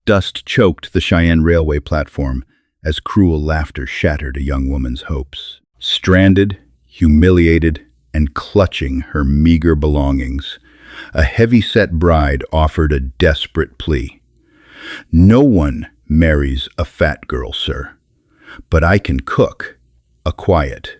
Dust choked the Cheyenne railway platform as cruel laughter shattered a young woman's hopes. Stranded, humiliated, and clutching her meager belongings, a heavy-set bride offered a desperate plea. "No one marries a fat girl, sir, but I can cook." A quiet,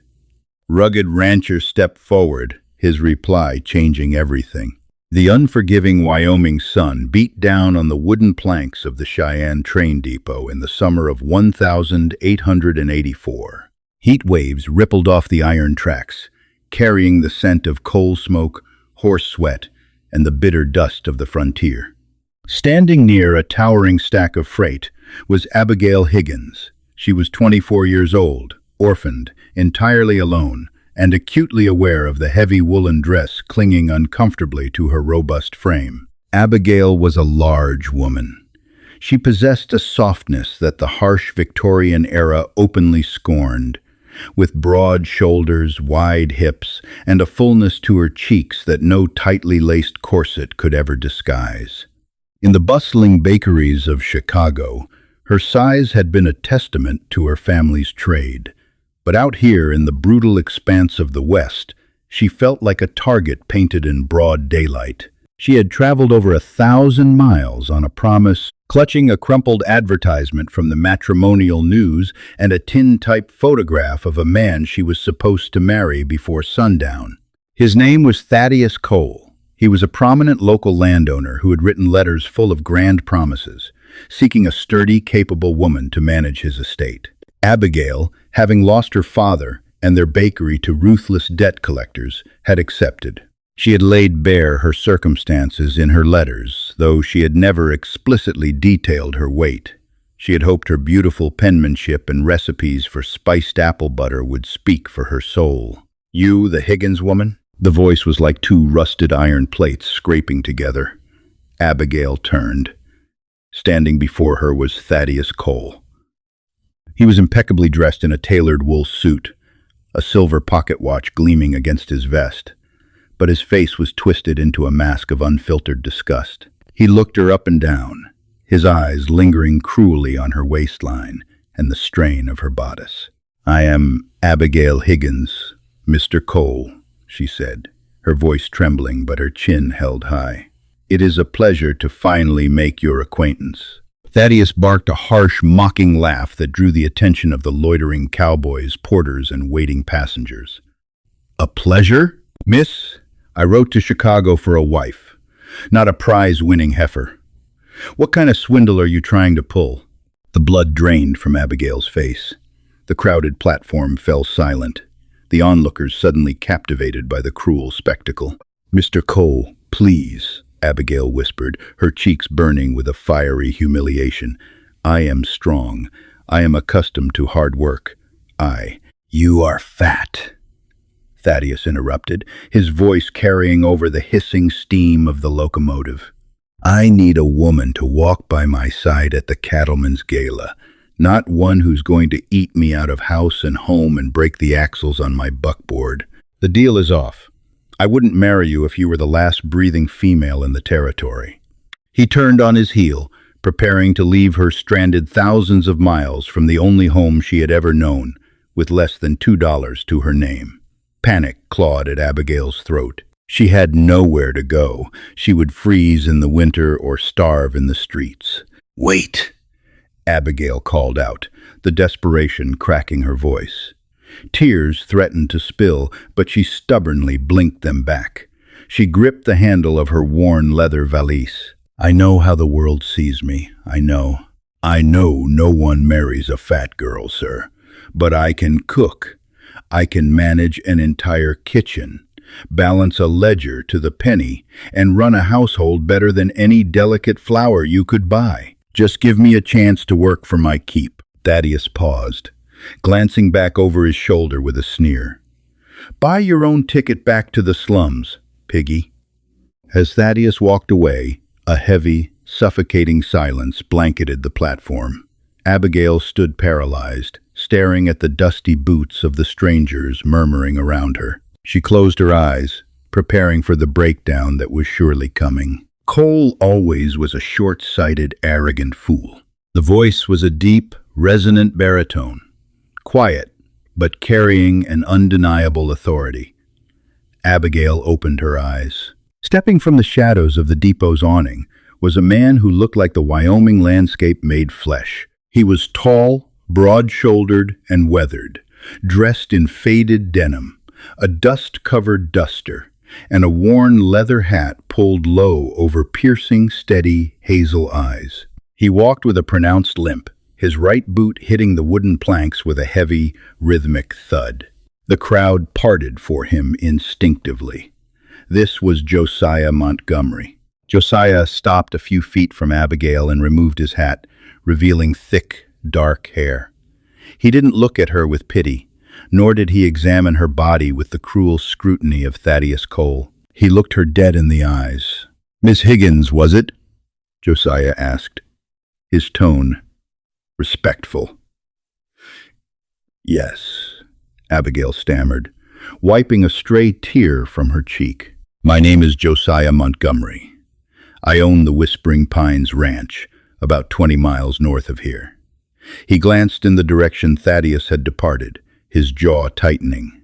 rugged rancher stepped forward, his reply changing everything. The unforgiving Wyoming sun beat down on the wooden planks of the Cheyenne train depot in the summer of 1884. Heat waves rippled off the iron tracks, carrying the scent of coal smoke, horse sweat, and the bitter dust of the frontier. Standing near a towering stack of freight was Abigail Higgins. She was 24 years old, orphaned, entirely alone, and acutely aware of the heavy woolen dress clinging uncomfortably to her robust frame. Abigail was a large woman. She possessed a softness that the harsh Victorian era openly scorned, with broad shoulders, wide hips, and a fullness to her cheeks that no tightly laced corset could ever disguise. In the bustling bakeries of Chicago, her size had been a testament to her family's trade. But out here in the brutal expanse of the West, she felt like a target painted in broad daylight. She had traveled over 1,000 miles on a promise, clutching a crumpled advertisement from the matrimonial news and a tin-type photograph of a man she was supposed to marry before sundown. His name was Thaddeus Cole. He was a prominent local landowner who had written letters full of grand promises, seeking a sturdy, capable woman to manage his estate. Abigail, having lost her father and their bakery to ruthless debt collectors, had accepted. She had laid bare her circumstances in her letters, though she had never explicitly detailed her weight. She had hoped her beautiful penmanship and recipes for spiced apple butter would speak for her soul. "You, the Higgins woman?" The voice was like two rusted iron plates scraping together. Abigail turned. Standing before her was Thaddeus Cole. He was impeccably dressed in a tailored wool suit, a silver pocket watch gleaming against his vest, but his face was twisted into a mask of unfiltered disgust. He looked her up and down, his eyes lingering cruelly on her waistline and the strain of her bodice. "I am Abigail Higgins, Mr. Cole," she said, her voice trembling but her chin held high. "It is a pleasure to finally make your acquaintance." Thaddeus barked a harsh, mocking laugh that drew the attention of the loitering cowboys, porters, and waiting passengers. "A pleasure? Miss, I wrote to Chicago for a wife, not a prize-winning heifer. What kind of swindle are you trying to pull?" The blood drained from Abigail's face. The crowded platform fell silent, the onlookers suddenly captivated by the cruel spectacle. "Mr. Cole, please," Abigail whispered, her cheeks burning with a fiery humiliation. "I am strong. I am accustomed to hard work. You are fat," Thaddeus interrupted, his voice carrying over the hissing steam of the locomotive. "I need a woman to walk by my side at the cattleman's gala, not one who's going to eat me out of house and home and break the axles on my buckboard. The deal is off. I wouldn't marry you if you were the last breathing female in the territory." He turned on his heel, preparing to leave her stranded thousands of miles from the only home she had ever known, with less than $2 to her name. Panic clawed at Abigail's throat. She had nowhere to go. She would freeze in the winter or starve in the streets. "Wait!" Abigail called out, the desperation cracking her voice. Tears threatened to spill, but she stubbornly blinked them back. She gripped the handle of her worn leather valise. "I know how the world sees me. I know no one marries a fat girl, sir. But I can cook. I can manage an entire kitchen, balance a ledger to the penny, and run a household better than any delicate flower you could buy. Just give me a chance to work for my keep." Thaddeus paused, glancing back over his shoulder with a sneer. "Buy your own ticket back to the slums, piggy." As Thaddeus walked away, a heavy, suffocating silence blanketed the platform. Abigail stood paralyzed, staring at the dusty boots of the strangers murmuring around her. She closed her eyes, preparing for the breakdown that was surely coming. Cole always was a short-sighted, arrogant fool. The voice was a deep, resonant baritone, quiet, but carrying an undeniable authority. Abigail opened her eyes. Stepping from the shadows of the depot's awning was a man who looked like the Wyoming landscape made flesh. He was tall, broad-shouldered, and weathered, dressed in faded denim, a dust-covered duster, and a worn leather hat pulled low over piercing, steady, hazel eyes. He walked with a pronounced limp, his right boot hitting the wooden planks with a heavy, rhythmic thud. The crowd parted for him instinctively. This was Josiah Montgomery. Josiah stopped a few feet from Abigail and removed his hat, revealing thick, dark hair. He didn't look at her with pity, nor did he examine her body with the cruel scrutiny of Thaddeus Cole. He looked her dead in the eyes. "Miss Higgins, was it?" Josiah asked, his tone respectful. "Yes," Abigail stammered, wiping a stray tear from her cheek. "My name is Josiah Montgomery. I own the Whispering Pines Ranch, about 20 miles north of here." He glanced in the direction Thaddeus had departed, his jaw tightening.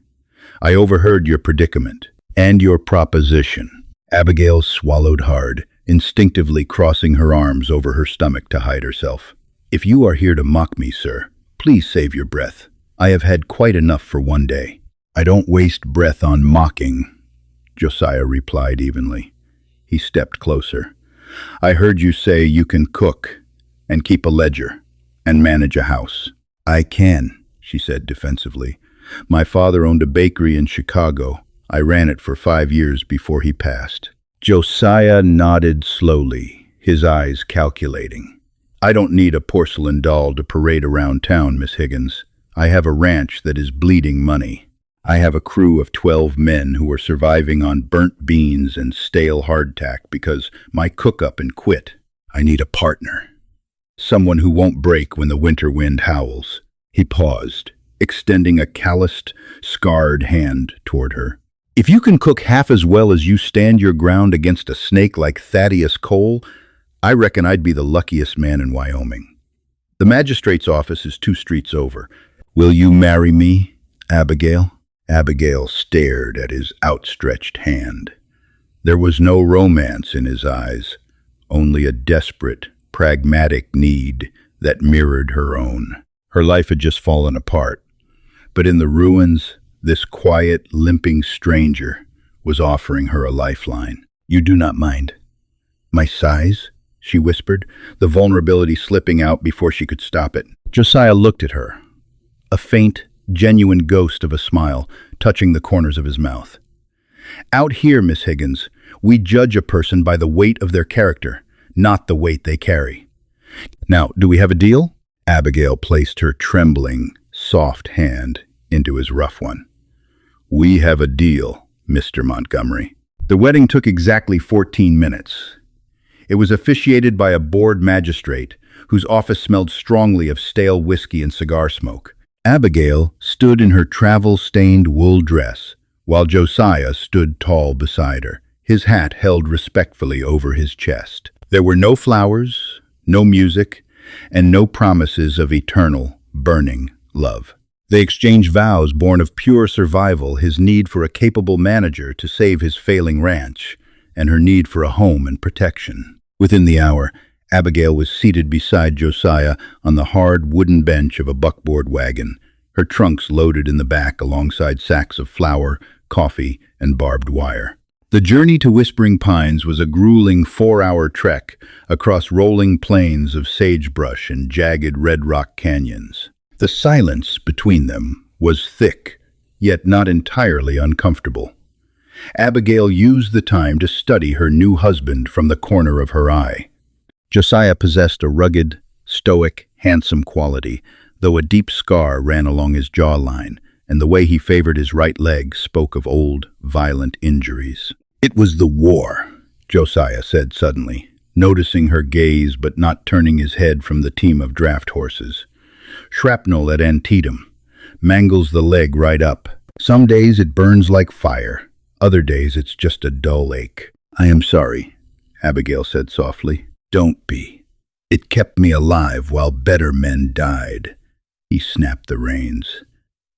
"I overheard your predicament and your proposition." Abigail swallowed hard, instinctively crossing her arms over her stomach to hide herself. "If you are here to mock me, sir, please save your breath. I have had quite enough for one day." "I don't waste breath on mocking," Josiah replied evenly. He stepped closer. "I heard you say you can cook and keep a ledger and manage a house." "I can," she said defensively. "My father owned a bakery in Chicago. I ran it for 5 years before he passed." Josiah nodded slowly, his eyes calculating. "I don't need a porcelain doll to parade around town, Miss Higgins. I have a ranch that is bleeding money. I have a crew of 12 men who are surviving on burnt beans and stale hardtack because my cook up and quit. I need a partner. Someone who won't break when the winter wind howls." He paused, extending a calloused, scarred hand toward her. "If you can cook half as well as you stand your ground against a snake like Thaddeus Cole, I reckon I'd be the luckiest man in Wyoming. The magistrate's office is 2 streets over. Will you marry me, Abigail?" Abigail stared at his outstretched hand. There was no romance in his eyes, only a desperate, pragmatic need that mirrored her own. Her life had just fallen apart, but in the ruins, this quiet, limping stranger was offering her a lifeline. "You do not mind my size?" she whispered, the vulnerability slipping out before she could stop it. Josiah looked at her, a faint, genuine ghost of a smile touching the corners of his mouth. "Out here, Miss Higgins, we judge a person by the weight of their character, not the weight they carry. Now, do we have a deal?" Abigail placed her trembling, soft hand into his rough one. "We have a deal, Mr. Montgomery." The wedding took exactly 14 minutes. It was officiated by a bored magistrate whose office smelled strongly of stale whiskey and cigar smoke. Abigail stood in her travel-stained wool dress, while Josiah stood tall beside her, his hat held respectfully over his chest. There were no flowers, no music, and no promises of eternal, burning love. They exchanged vows born of pure survival, his need for a capable manager to save his failing ranch, and her need for a home and protection. Within the hour, Abigail was seated beside Josiah on the hard wooden bench of a buckboard wagon, her trunks loaded in the back alongside sacks of flour, coffee, and barbed wire. The journey to Whispering Pines was a grueling 4-hour trek across rolling plains of sagebrush and jagged red rock canyons. The silence between them was thick, yet not entirely uncomfortable. Abigail used the time to study her new husband from the corner of her eye. Josiah possessed a rugged, stoic, handsome quality, though a deep scar ran along his jawline, and the way he favored his right leg spoke of old, violent injuries. "It was the war," Josiah said suddenly, noticing her gaze but not turning his head from the team of draft horses. "Shrapnel at Antietam mangles the leg right up. Some days it burns like fire, other days it's just a dull ache." "I am sorry," Abigail said softly. Don't be. It kept me alive while better men died. He snapped the reins.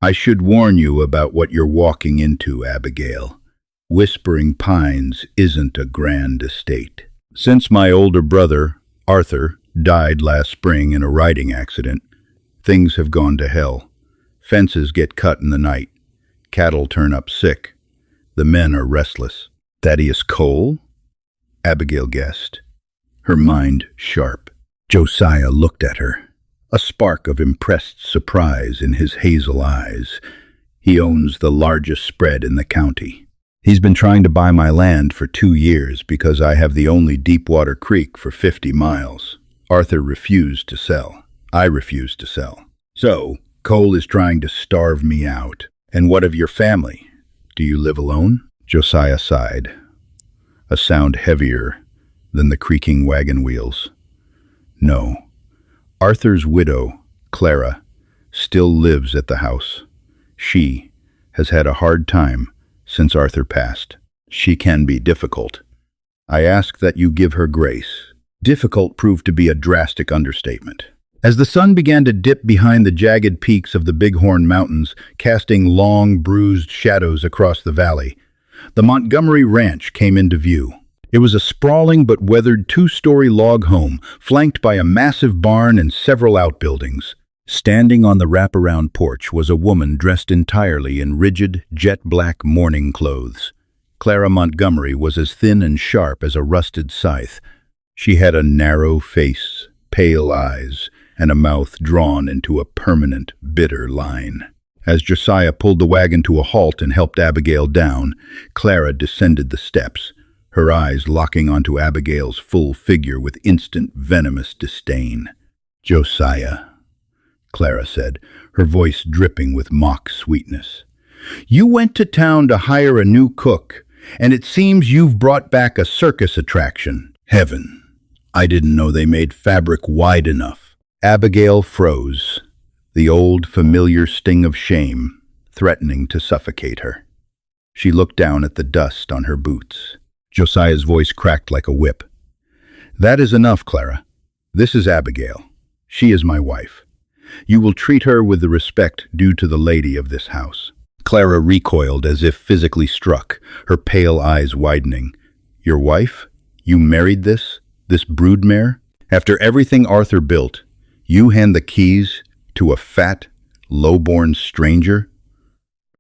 I should warn you about what you're walking into, Abigail. Whispering Pines isn't a grand estate. Since my older brother, Arthur, died last spring in a riding accident, things have gone to hell. Fences get cut in the night. Cattle turn up sick. The men are restless. Thaddeus Cole? Abigail guessed, her mind sharp. Josiah looked at her, a spark of impressed surprise in his hazel eyes. He owns the largest spread in the county. He's been trying to buy my land for 2 years because I have the only deep-water creek for 50 miles. Arthur refused to sell. I refused to sell. So, Cole is trying to starve me out. And what of your family? Do you live alone? Josiah sighed, a sound heavier than the creaking wagon wheels. No. Arthur's widow, Clara, still lives at the house. She has had a hard time since Arthur passed. She can be difficult. I ask that you give her grace. Difficult proved to be a drastic understatement. As the sun began to dip behind the jagged peaks of the Bighorn Mountains, casting long, bruised shadows across the valley, the Montgomery Ranch came into view. It was a sprawling but weathered 2-story log home, flanked by a massive barn and several outbuildings. Standing on the wraparound porch was a woman dressed entirely in rigid, jet-black mourning clothes. Clara Montgomery was as thin and sharp as a rusted scythe. She had a narrow face, pale eyes, and a mouth drawn into a permanent, bitter line. As Josiah pulled the wagon to a halt and helped Abigail down, Clara descended the steps, her eyes locking onto Abigail's full figure with instant, venomous disdain. Josiah, Clara said, her voice dripping with mock sweetness. You went to town to hire a new cook, and it seems you've brought back a circus attraction. Heaven, I didn't know they made fabric wide enough. Abigail froze, the old familiar sting of shame threatening to suffocate her. She looked down at the dust on her boots. Josiah's voice cracked like a whip. That is enough, Clara. This is Abigail. She is my wife. You will treat her with the respect due to the lady of this house. Clara recoiled as if physically struck, her pale eyes widening. Your wife? You married this broodmare? After everything Arthur built, you hand the keys to a fat, low-born stranger?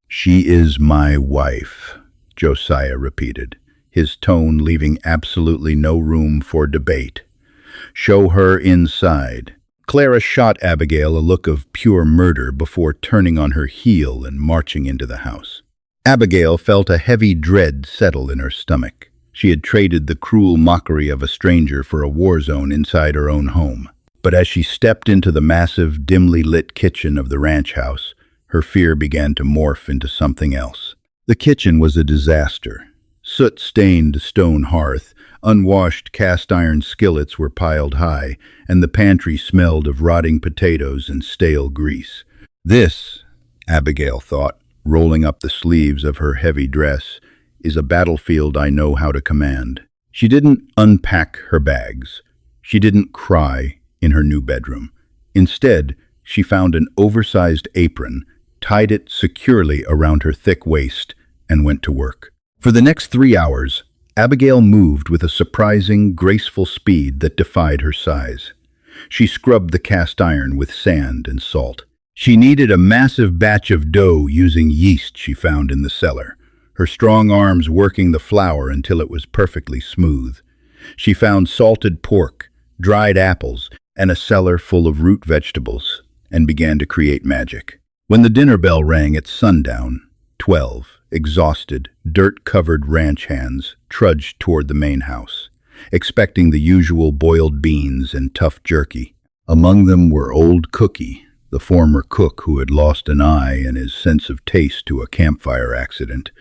She is my wife, Josiah repeated, his tone leaving absolutely no room for debate. Show her inside. Clara shot Abigail a look of pure murder before turning on her heel and marching into the house. Abigail felt a heavy dread settle in her stomach. She had traded the cruel mockery of a stranger for a war zone inside her own home. But as she stepped into the massive, dimly lit kitchen of the ranch house, her fear began to morph into something else. The kitchen was a disaster. Soot-stained stone hearth, unwashed cast-iron skillets were piled high, and the pantry smelled of rotting potatoes and stale grease. This, Abigail thought, rolling up the sleeves of her heavy dress, is a battlefield I know how to command. She didn't unpack her bags. She didn't cry in her new bedroom. Instead, she found an oversized apron, tied it securely around her thick waist, and went to work. For the next 3 hours, Abigail moved with a surprising, graceful speed that defied her size. She scrubbed the cast iron with sand and salt. She kneaded a massive batch of dough using yeast she found in the cellar, her strong arms working the flour until it was perfectly smooth. She found salted pork, dried apples, and a cellar full of root vegetables, and began to create magic. When the dinner bell rang at sundown, 12 exhausted, dirt-covered ranch hands trudged toward the main house, expecting the usual boiled beans and tough jerky. Among them were Old Cookie, the former cook who had lost an eye and his sense of taste to a campfire accident,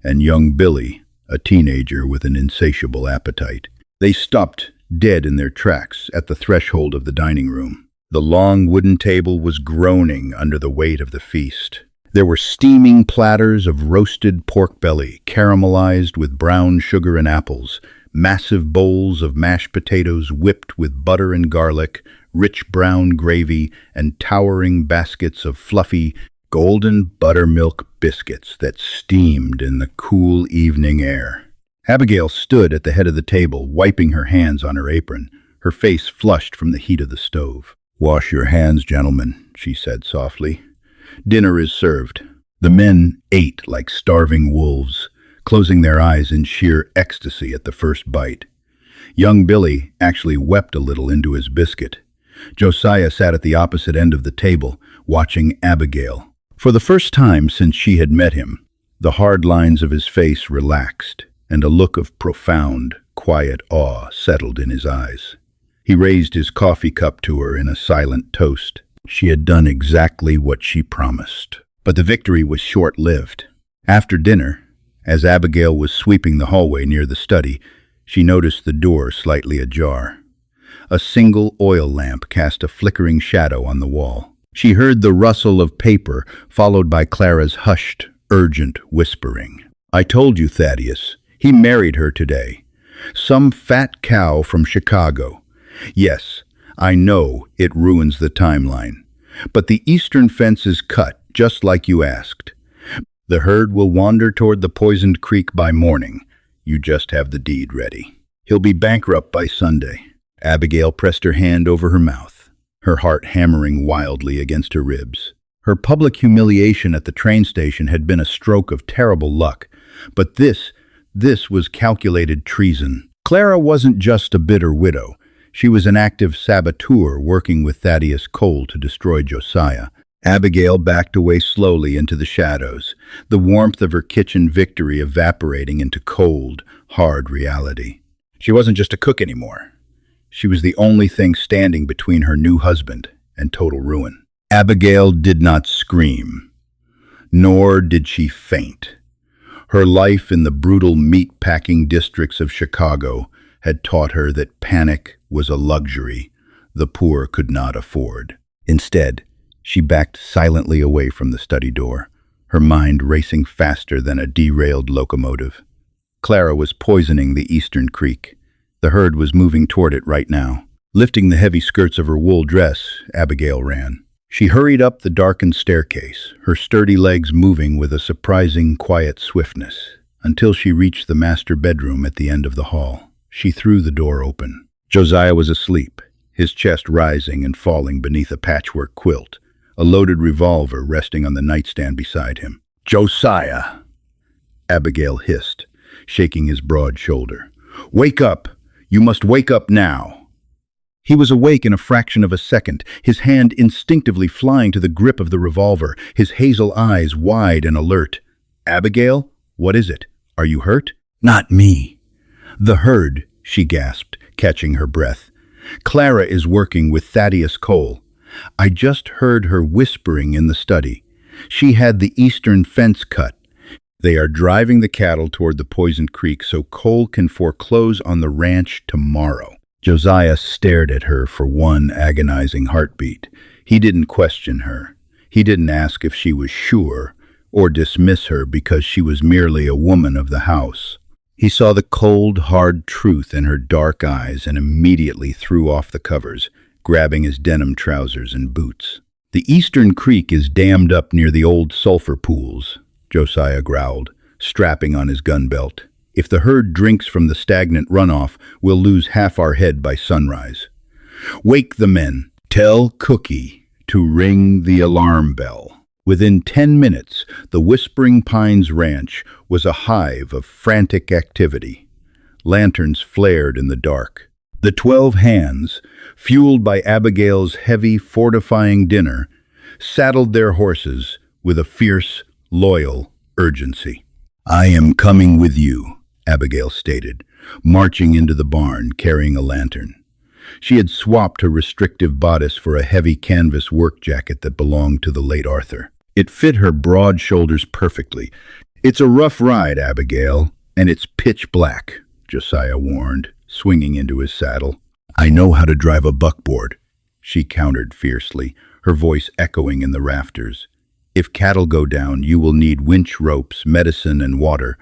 and young Billy, a teenager with an insatiable appetite. They stopped dead in their tracks at the threshold of the dining room. The long wooden table was groaning under the weight of the feast. There were steaming platters of roasted pork belly, caramelized with brown sugar and apples, massive bowls of mashed potatoes whipped with butter and garlic, rich brown gravy, and towering baskets of fluffy, golden buttermilk biscuits that steamed in the cool evening air. Abigail stood at the head of the table, wiping her hands on her apron, her face flushed from the heat of the stove. "Wash your hands, gentlemen," she said softly. "Dinner is served." The men ate like starving wolves, closing their eyes in sheer ecstasy at the first bite. Young Billy actually wept a little into his biscuit. Josiah sat at the opposite end of the table, watching Abigail. For the first time since she had met him, the hard lines of his face relaxed, and a look of profound, quiet awe settled in his eyes. He raised his coffee cup to her in a silent toast. She had done exactly what she promised. But the victory was short-lived. After dinner, as Abigail was sweeping the hallway near the study, she noticed the door slightly ajar. A single oil lamp cast a flickering shadow on the wall. She heard the rustle of paper, followed by Clara's hushed, urgent whispering. "I told you, Thaddeus. He married her today. Some fat cow from Chicago. Yes, I know it ruins the timeline. But the eastern fence is cut, just like you asked. The herd will wander toward the poisoned creek by morning. You just have the deed ready. He'll be bankrupt by Sunday." Abigail pressed her hand over her mouth, her heart hammering wildly against her ribs. Her public humiliation at the train station had been a stroke of terrible luck, but this was calculated treason. Clara wasn't just a bitter widow. She was an active saboteur working with Thaddeus Cole to destroy Josiah. Abigail backed away slowly into the shadows, the warmth of her kitchen victory evaporating into cold, hard reality. She wasn't just a cook anymore. She was the only thing standing between her new husband and total ruin. Abigail did not scream, nor did she faint. Her life in the brutal meat-packing districts of Chicago had taught her that panic was a luxury the poor could not afford. Instead, she backed silently away from the study door, her mind racing faster than a derailed locomotive. Clara was poisoning the eastern creek. The herd was moving toward it right now. Lifting the heavy skirts of her wool dress, Abigail ran. She hurried up the darkened staircase, her sturdy legs moving with a surprising, quiet swiftness, until she reached the master bedroom at the end of the hall. She threw the door open. Josiah was asleep, his chest rising and falling beneath a patchwork quilt, a loaded revolver resting on the nightstand beside him. "Josiah!" Abigail hissed, shaking his broad shoulder. "Wake up! You must wake up now!" He was awake in a fraction of a second, his hand instinctively flying to the grip of the revolver, his hazel eyes wide and alert. "Abigail, what is it? Are you hurt?" "Not me. The herd," she gasped, catching her breath. "Clara is working with Thaddeus Cole. I just heard her whispering in the study. She had the eastern fence cut. They are driving the cattle toward the poisoned creek so Cole can foreclose on the ranch tomorrow." Josiah stared at her for one agonizing heartbeat. He didn't question her. He didn't ask if she was sure or dismiss her because she was merely a woman of the house. He saw the cold, hard truth in her dark eyes and immediately threw off the covers, grabbing his denim trousers and boots. "The eastern creek is dammed up near the old sulfur pools," Josiah growled, strapping on his gun belt. "If the herd drinks from the stagnant runoff, we'll lose half our head by sunrise. Wake the men. Tell Cookie to ring the alarm bell." Within 10 minutes, the Whispering Pines Ranch was a hive of frantic activity. Lanterns flared in the dark. The 12 hands, fueled by Abigail's heavy, fortifying dinner, saddled their horses with a fierce, loyal urgency. "I am coming with you," Abigail stated, marching into the barn carrying a lantern. She had swapped her restrictive bodice for a heavy canvas work jacket that belonged to the late Arthur. It fit her broad shoulders perfectly. "It's a rough ride, Abigail, and it's pitch black," Josiah warned, swinging into his saddle. "I know how to drive a buckboard," she countered fiercely, her voice echoing in the rafters. "If cattle go down, you will need winch ropes, medicine, and water.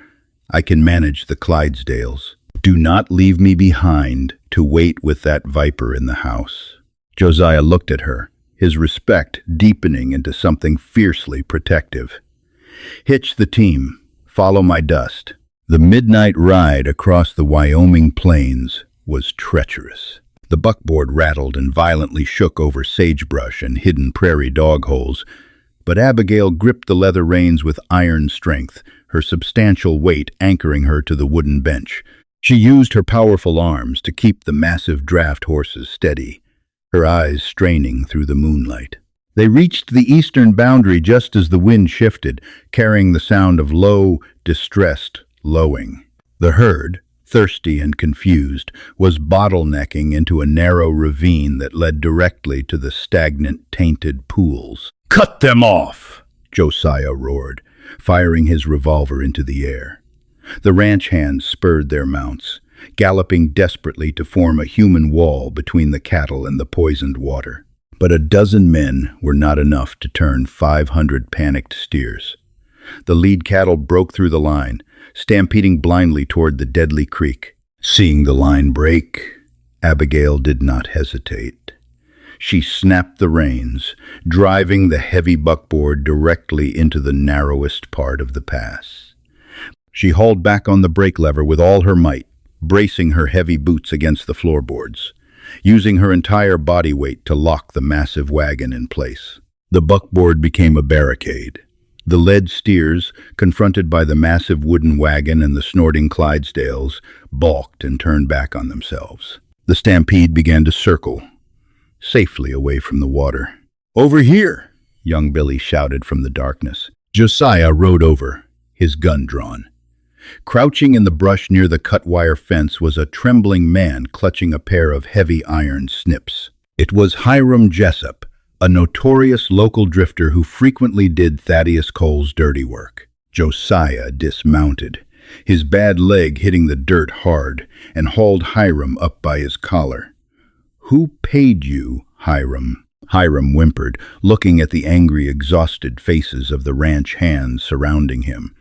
I can manage the Clydesdales." Do not leave me behind to wait with that viper in the house." Josiah looked at her, his respect deepening into something fiercely protective. "Hitch the team. Follow my dust." The midnight ride across the Wyoming plains was treacherous. The buckboard rattled and violently shook over sagebrush and hidden prairie dog holes, but Abigail gripped the leather reins with iron strength, her substantial weight anchoring her to the wooden bench. She used her powerful arms to keep the massive draft horses steady, her eyes straining through the moonlight. They reached the eastern boundary just as the wind shifted, carrying the sound of low, distressed lowing. The herd, thirsty and confused, was bottlenecking into a narrow ravine that led directly to the stagnant, tainted pools. "Cut them off!" Josiah roared, firing his revolver into the air. The ranch hands spurred their mounts, galloping desperately to form a human wall between the cattle and the poisoned water. But a dozen men were not enough to turn 500 panicked steers. The lead cattle broke through the line, stampeding blindly toward the deadly creek. Seeing the line break, Abigail did not hesitate. She snapped the reins, driving the heavy buckboard directly into the narrowest part of the pass. She hauled back on the brake lever with all her might, bracing her heavy boots against the floorboards, using her entire body weight to lock the massive wagon in place. The buckboard became a barricade. The led steers, confronted by the massive wooden wagon and the snorting Clydesdales, balked and turned back on themselves. The stampede began to circle, safely away from the water. "Over here!" young Billy shouted from the darkness. Josiah rode over, his gun drawn. Crouching in the brush near the cut-wire fence was a trembling man clutching a pair of heavy iron snips. It was Hiram Jessup, a notorious local drifter who frequently did Thaddeus Cole's dirty work. Josiah dismounted, his bad leg hitting the dirt hard, and hauled Hiram up by his collar. "Who paid you, Hiram?" Hiram whimpered, looking at the angry, exhausted faces of the ranch hands surrounding him.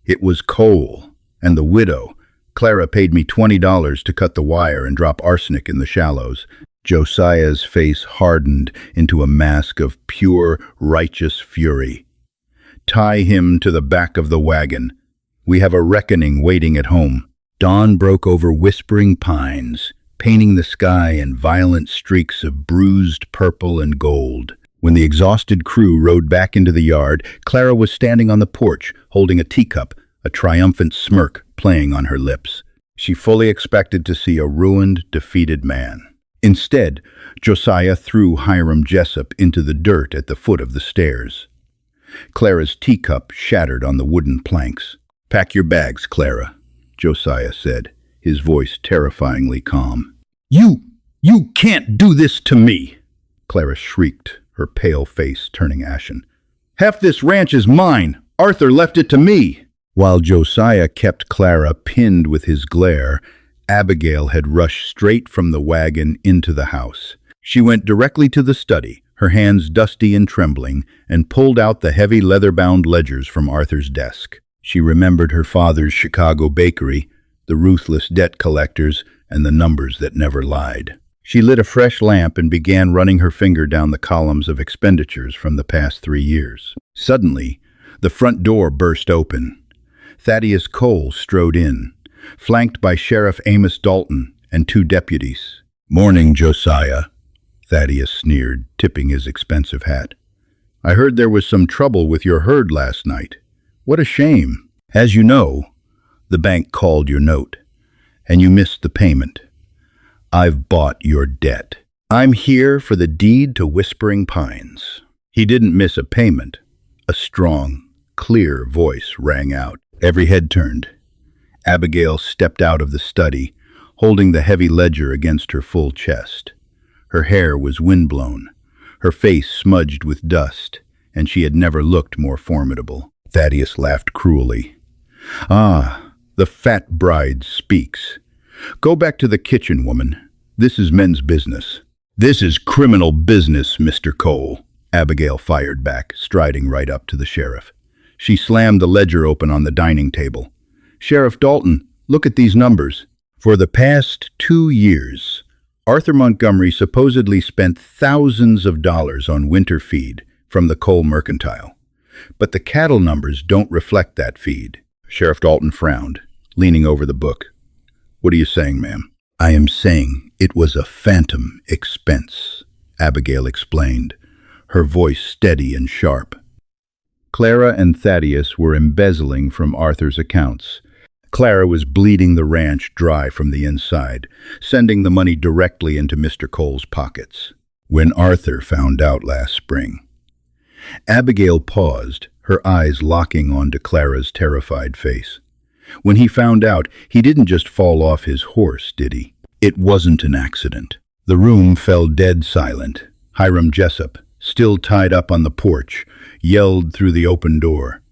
"It was Cole and the widow. Clara paid me $20 to cut the wire and drop arsenic in the shallows." Josiah's face hardened into a mask of pure, righteous fury. "Tie him to the back of the wagon. We have a reckoning waiting at home." Dawn broke over whispering pines, painting the sky in violent streaks of bruised purple and gold. When the exhausted crew rode back into the yard, Clara was standing on the porch, holding a teacup, a triumphant smirk playing on her lips. She fully expected to see a ruined, defeated man. Instead, Josiah threw Hiram Jessup into the dirt at the foot of the stairs. Clara's teacup shattered on the wooden planks. "Pack your bags, Clara," Josiah said, his voice terrifyingly calm. You can't do this to me!" Clara shrieked, her pale face turning ashen. "Half this ranch is mine. Arthur left it to me." While Josiah kept Clara pinned with his glare, Abigail had rushed straight from the wagon into the house. She went directly to the study, her hands dusty and trembling, and pulled out the heavy leather-bound ledgers from Arthur's desk. She remembered her father's Chicago bakery, the ruthless debt collectors, and the numbers that never lied. She lit a fresh lamp and began running her finger down the columns of expenditures from the past 3 years. Suddenly, the front door burst open. Thaddeus Cole strode in, flanked by Sheriff Amos Dalton and 2 deputies. "Morning, Josiah," Thaddeus sneered, tipping his expensive hat. "I heard there was some trouble with your herd last night. What a shame. As you know, the bank called your note, and you missed the payment. I've bought your debt. I'm here for the deed to Whispering Pines." He didn't miss a payment. A strong, clear voice rang out. Every head turned. Abigail stepped out of the study, holding the heavy ledger against her full chest. Her hair was windblown, her face smudged with dust, and she had never looked more formidable. Thaddeus laughed cruelly. "Ah, the fat bride speaks. Go back to the kitchen, woman. This is men's business." "This is criminal business, Mr. Cole," Abigail fired back, striding right up to the sheriff. She slammed the ledger open on the dining table. "Sheriff Dalton, look at these numbers. For the past 2 years, Arthur Montgomery supposedly spent thousands of dollars on winter feed from the coal mercantile. But the cattle numbers don't reflect that feed. Sheriff Dalton frowned, leaning over the book. What are you saying, ma'am? I am saying it was a phantom expense, Abigail explained, her voice steady and sharp. Clara and Thaddeus were embezzling from Arthur's accounts. Clara was bleeding the ranch dry from the inside, sending the money directly into Mr. Cole's pockets. When Arthur found out last spring. Abigail paused, her eyes locking onto Clara's terrified face. When he found out, he didn't just fall off his horse, did he? It wasn't an accident. The room fell dead silent. Hiram Jessup, still tied up on the porch, yelled through the open door.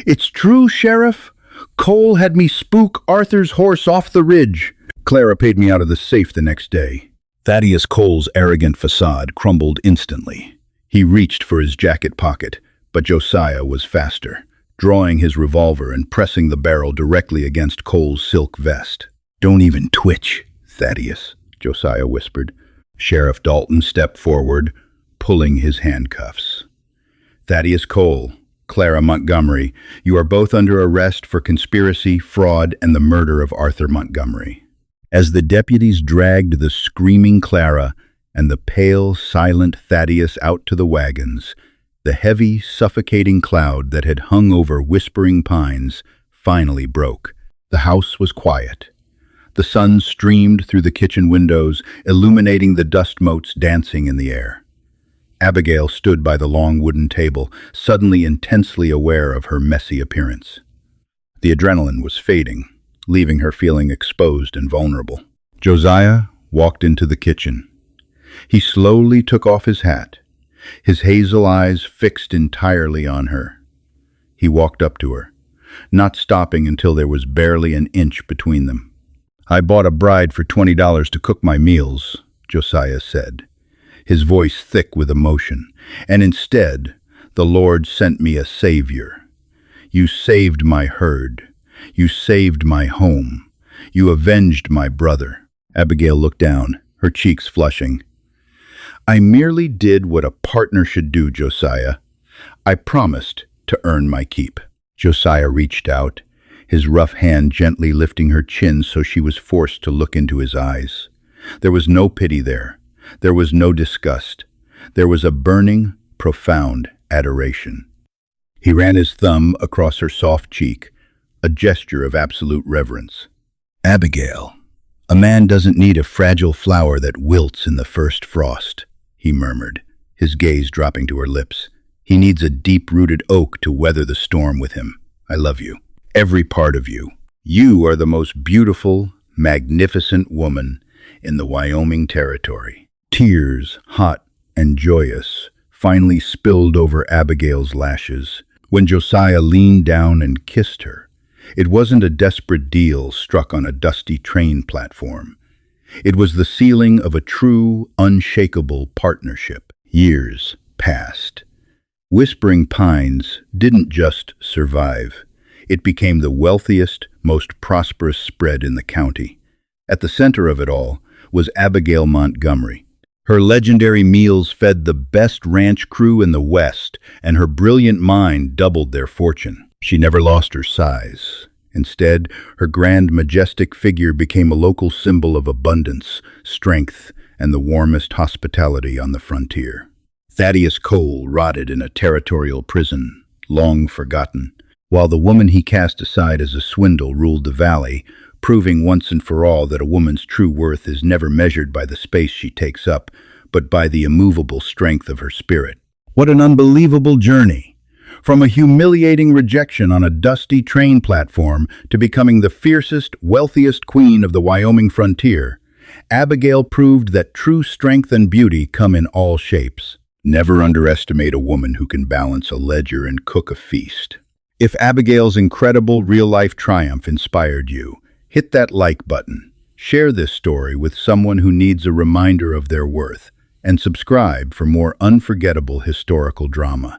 "It's true, Sheriff! Cole had me spook Arthur's horse off the ridge. Clara paid me out of the safe the next day." Thaddeus Cole's arrogant facade crumbled instantly. He reached for his jacket pocket, but Josiah was faster, drawing his revolver and pressing the barrel directly against Cole's silk vest. "Don't even twitch, Thaddeus," Josiah whispered. Sheriff Dalton stepped forward, pulling his handcuffs. "Thaddeus Cole, Clara Montgomery, you are both under arrest for conspiracy, fraud, and the murder of Arthur Montgomery." As the deputies dragged the screaming Clara and the pale, silent Thaddeus out to the wagons, the heavy, suffocating cloud that had hung over Whispering Pines finally broke. The house was quiet. The sun streamed through the kitchen windows, illuminating the dust motes dancing in the air. Abigail stood by the long wooden table, suddenly intensely aware of her messy appearance. The adrenaline was fading, leaving her feeling exposed and vulnerable. Josiah walked into the kitchen. He slowly took off his hat, his hazel eyes fixed entirely on her. He walked up to her, not stopping until there was barely an inch between them. "I bought a bride for $20 to cook my meals," Josiah said, his voice thick with emotion, "and instead, the Lord sent me a savior. You saved my herd. You saved my home. You avenged my brother." Abigail looked down, her cheeks flushing. "I merely did what a partner should do, Josiah. I promised to earn my keep." Josiah reached out, his rough hand gently lifting her chin so she was forced to look into his eyes. There was no pity there. There was no disgust. There was a burning, profound adoration. He ran his thumb across her soft cheek, a gesture of absolute reverence. "Abigail, a man doesn't need a fragile flower that wilts in the first frost," he murmured, his gaze dropping to her lips. "He needs a deep-rooted oak to weather the storm with him. I love you. Every part of you. You are the most beautiful, magnificent woman in the Wyoming Territory." Tears, hot and joyous, finally spilled over Abigail's lashes. When Josiah leaned down and kissed her, it wasn't a desperate deal struck on a dusty train platform. It was the sealing of a true, unshakable partnership. Years passed. Whispering Pines didn't just survive. It became the wealthiest, most prosperous spread in the county. At the center of it all was Abigail Montgomery. Her legendary meals fed the best ranch crew in the West, and her brilliant mind doubled their fortune. She never lost her size. Instead, her grand, majestic figure became a local symbol of abundance, strength, and the warmest hospitality on the frontier. Thaddeus Cole rotted in a territorial prison, long forgotten, while the woman he cast aside as a swindle ruled the valley, proving once and for all that a woman's true worth is never measured by the space she takes up, but by the immovable strength of her spirit. What an unbelievable journey! From a humiliating rejection on a dusty train platform to becoming the fiercest, wealthiest queen of the Wyoming frontier, Abigail proved that true strength and beauty come in all shapes. Never underestimate a woman who can balance a ledger and cook a feast. If Abigail's incredible real-life triumph inspired you, hit that like button, share this story with someone who needs a reminder of their worth, and subscribe for more unforgettable historical drama.